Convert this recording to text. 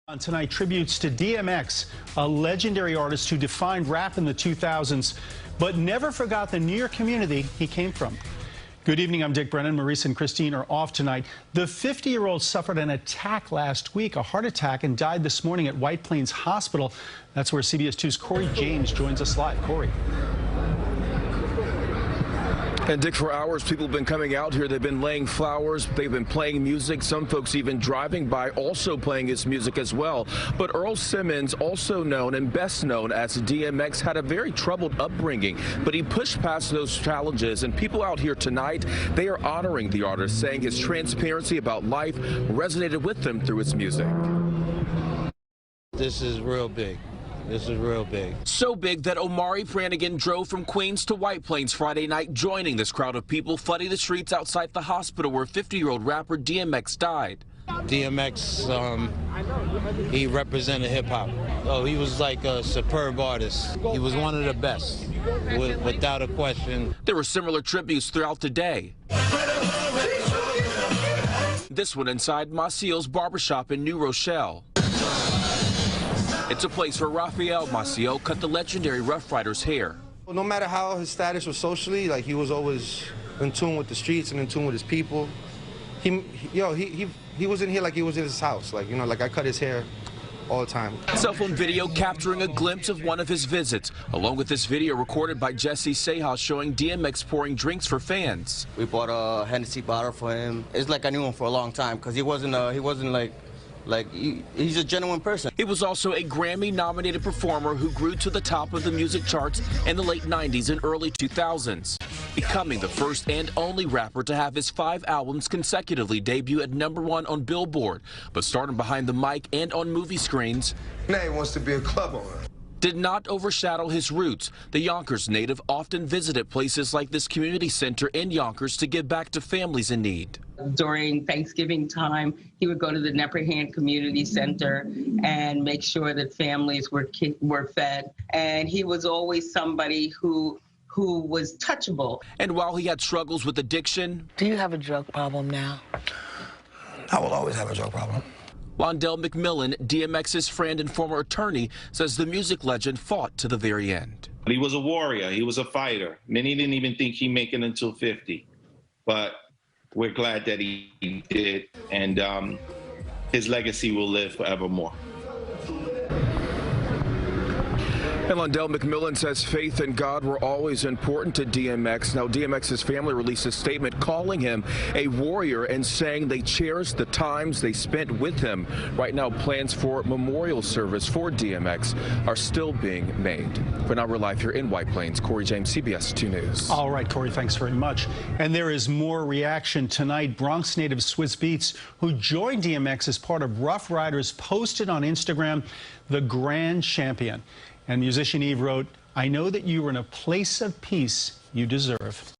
On tonight, tributes to DMX, a legendary artist who defined rap in the 2000s, but never forgot the New York community he came from. Good evening, I'm Dick Brennan. Maurice and Christine are off tonight. The 50-year-old suffered an attack last week, a heart attack, and died this morning at White Plains Hospital. That's where CBS 2's Corey James joins us live. Corey. And Dick, for hours, people have been coming out here. They've been laying flowers. They've been playing music. Some folks even driving by, also playing his music as well. But Earl Simmons, also known and best known as DMX, had a very troubled upbringing. But he pushed past those challenges. And people out here tonight, they are honoring the artist, saying his transparency about life resonated with them through his music. This is real big. This is real big. So big that Omari Brannigan drove from Queens to White Plains Friday night, joining this crowd of people flooding the streets outside the hospital where 50-year-old rapper DMX died. DMX, he represented hip-hop. Oh, he was like a superb artist. He was one of the best, without a question. There were similar tributes throughout the day. This one inside Macio's barbershop in New Rochelle. It's a place where Rafael Macio cut the legendary Rough Rider's hair. No matter how his status was socially, like, he was always in tune with the streets and in tune with his people. He was in here like he was in his house. Like, like I cut his hair all the time. Cell phone video capturing a glimpse of one of his visits, along with this video recorded by Jesse Sejas showing DMX pouring drinks for fans. We bought a Hennessy bottle for him. It's like I knew him for a long time because he wasn't like he's a genuine person. He was also a Grammy-nominated performer who grew to the top of the music charts in the late 90s and early 2000s, becoming the first and only rapper to have his 5 albums consecutively debut at #1 on Billboard. But starting behind the mic and on movie screens, now he wants to be a club owner. Did not overshadow his roots. The Yonkers native often visited places like this community center in Yonkers to give back to families in need. During Thanksgiving time, he would go to the Nepperhan Community Center and make sure that families were fed. And he was always somebody who was touchable. And while he had struggles with addiction... Do you have a drug problem now? I will always have a drug problem. Londell McMillan, DMX's friend and former attorney, says the music legend fought to the very end. He was a warrior. He was a fighter. Many didn't even think he'd make it until 50. But we're glad that he did, and his legacy will live forevermore. And Londell McMillan says faith in God were always important to DMX. Now, DMX's family released a statement calling him a warrior and saying they cherish the times they spent with him. Right now, plans for memorial service for DMX are still being made. For now, we're live here in White Plains. Corey James, CBS 2 News. All right, Corey, thanks very much. And there is more reaction tonight. Bronx native Swizz Beatz, who joined DMX as part of Rough Riders, posted on Instagram, "The Grand Champion." And musician Eve wrote, "I know that you are in a place of peace you deserve."